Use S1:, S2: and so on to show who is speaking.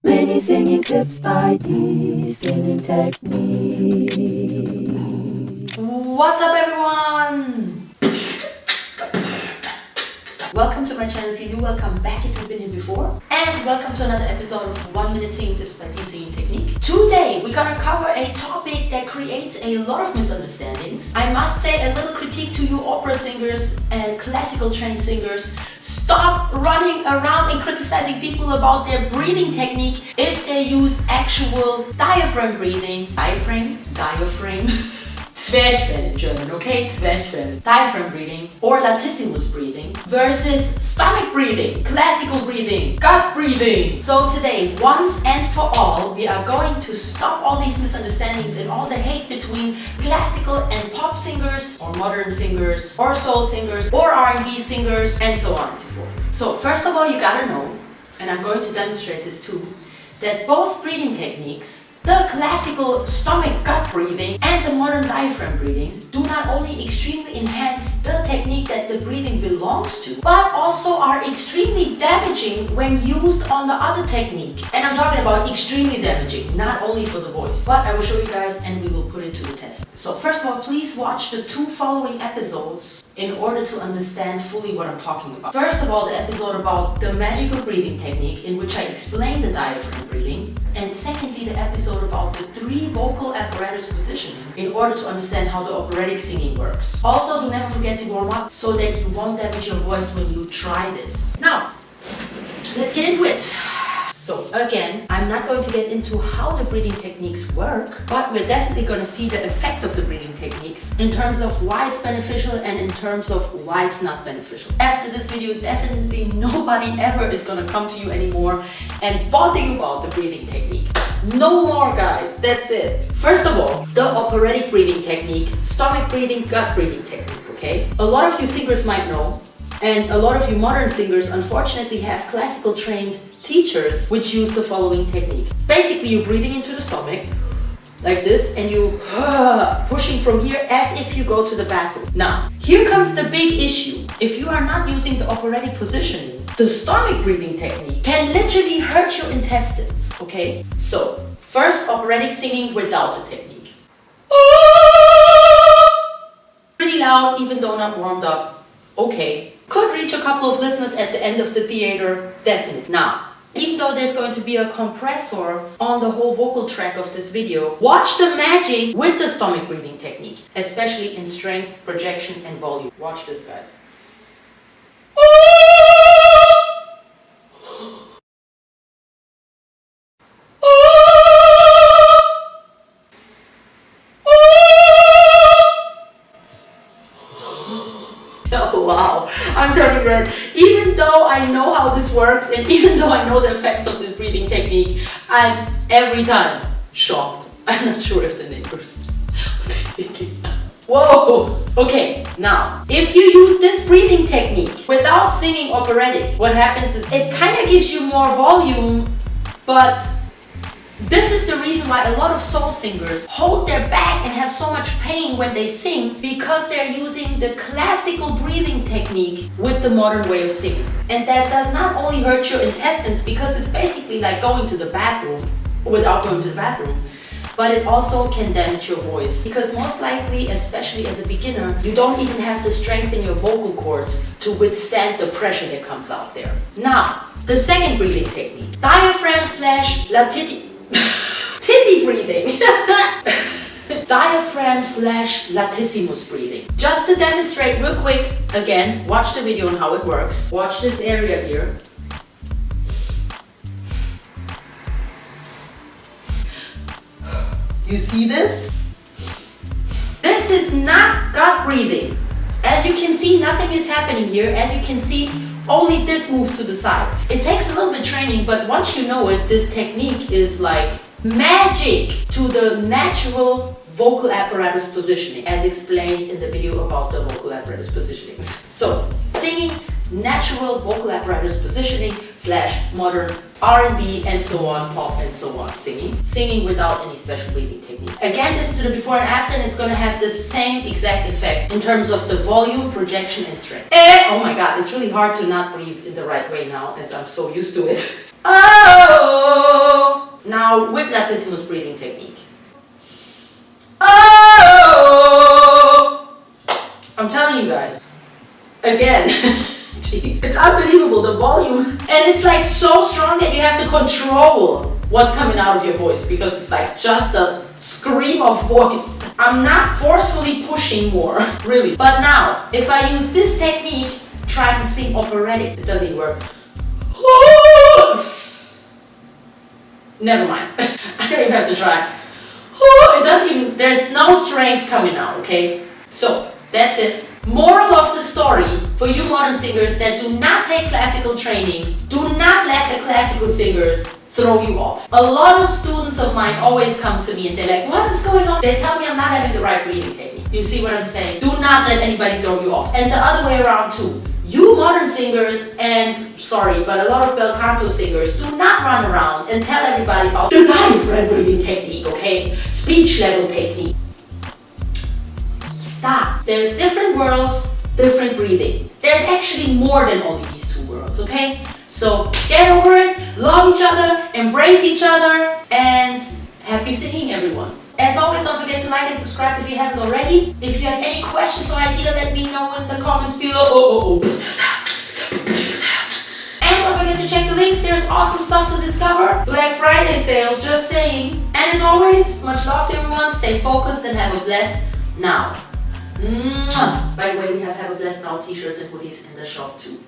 S1: Many singing tips by DsiTECH.
S2: What's up, everyone? Welcome to my channel. If you're new, welcome back if you've been here before. And welcome to another episode of 1 Minute Singing Tips by DsiTECH. Today, we're gonna cover a topic that creates a lot of misunderstandings. I must say, a little critique to you opera singers and classical trained singers. Stop running around and criticizing people about their breathing technique if they use actual diaphragm breathing. Diaphragm. Zwerchfell in German, okay? Zwerchfell. Diaphragm breathing or latissimus breathing versus stomach breathing, classical breathing, gut breathing. So today, once and for all, we are going to stop all these misunderstandings and all the hate between classical and pop singers or modern singers or soul singers or R&B singers and so on and so forth. So first of all, you gotta know, and I'm going to demonstrate this too, that both breathing techniques, the classical stomach gut breathing and the modern diaphragm breathing, do not only extremely enhance the technique that the breathing belongs to, but also are extremely damaging when used on the other technique. And I'm talking about extremely damaging, not only for the voice, but I will show you guys and we will put it to the test. So first of all, please watch the 2 following episodes in order to understand fully what I'm talking about. First of all, the episode about the magical breathing technique in which I explain the diaphragm breathing, and secondly, the episode about the 3 vocal apparatus positioning in order to understand how the operatic singing works. Also, do never forget to warm up so that you won't damage your voice when you try this. Now, let's get into it. So again, I'm not going to get into how the breathing techniques work, but we're definitely going to see the effect of the breathing techniques in terms of why it's beneficial and in terms of why it's not beneficial. After this video, definitely nobody ever is going to come to you anymore and bother you about the breathing technique. No more, guys. That's it. First of all, the operatic breathing technique, stomach breathing, gut breathing technique, okay? A lot of you singers might know, and a lot of you modern singers unfortunately have classical trained teachers which use the following technique. Basically, you're breathing into the stomach like this and you pushing from here as if you go to the bathroom. Now, here comes the big issue. If you are not using the operatic positioning, the stomach breathing technique can literally hurt your intestines, okay? So, first, operatic singing without the technique. Pretty loud, even though not warmed up, okay. Could reach a couple of listeners at the end of the theater, definitely. Now, even though there's going to be a compressor on the whole vocal track of this video, watch the magic with the stomach breathing technique, especially in strength, projection, and volume. Watch this, guys. Oh wow, I'm turning red. Even though I know how this works and even though I know the effects of this breathing technique, I'm every time shocked. I'm not sure if the neighbors what they're thinking. Whoa! Okay, now, if you use this breathing technique without singing operatic, what happens is it kind of gives you more volume, but this is the reason why a lot of soul singers hold their back and have so much pain when they sing, because they're using the classical breathing technique with the modern way of singing. And that does not only hurt your intestines, because it's basically like going to the bathroom without going to the bathroom, but it also can damage your voice, because most likely, especially as a beginner, you don't even have the strength in your vocal cords to withstand the pressure that comes out there. Now, the second breathing technique, diaphragm / titty breathing. Diaphragm / latissimus breathing. Just to demonstrate real quick, again, watch the video on how it works. Watch this area here. You see this? This is not gut breathing. As you can see, nothing is happening here. As you can see, only this moves to the side. It takes a little bit training, but once you know it, this technique is like magic to the natural vocal apparatus positioning, as explained in the video about the vocal apparatus positionings. So, singing, natural vocal apparatus positioning / modern R&B and so on, pop and so on, singing without any special breathing technique. Again, listen to the before and after and it's going to have the same exact effect in terms of the volume, projection and strength. Oh my god, it's really hard to not breathe in the right way now as I'm so used to it. Oh! platysmos breathing technique. Oh! I'm telling you guys. Again. Jeez. It's unbelievable, the volume. And it's like so strong that you have to control what's coming out of your voice because it's like just a scream of voice. I'm not forcefully pushing more, really. But now, if I use this technique, trying to sing operatic, it doesn't work. Never mind. I don't even have to try. It doesn't even, there's no strength coming out, okay? So, that's it. Moral of the story for you modern singers that do not take classical training, do not let the classical singers throw you off. A lot of students of mine always come to me and they're like, what is going on? They tell me I'm not having the right breathing technique. You see what I'm saying? Do not let anybody throw you off. And the other way around too. You modern singers and, sorry, but a lot of bel canto singers do not run around and tell everybody about the diaphragm breathing technique, okay? Speech level technique. Stop. There's different worlds, different breathing. There's actually more than only these two worlds, okay? So get over it, love each other, embrace each other, and happy singing, everyone. As always, don't forget to like and subscribe if you haven't already. If you have any questions or idea, let me know in the comments below. And don't forget to check the links, there's awesome stuff to discover. Black Friday sale, just saying. And as always, much love to everyone, stay focused and have a blessed now. By the way, we have a blessed now t-shirts and hoodies in the shop too.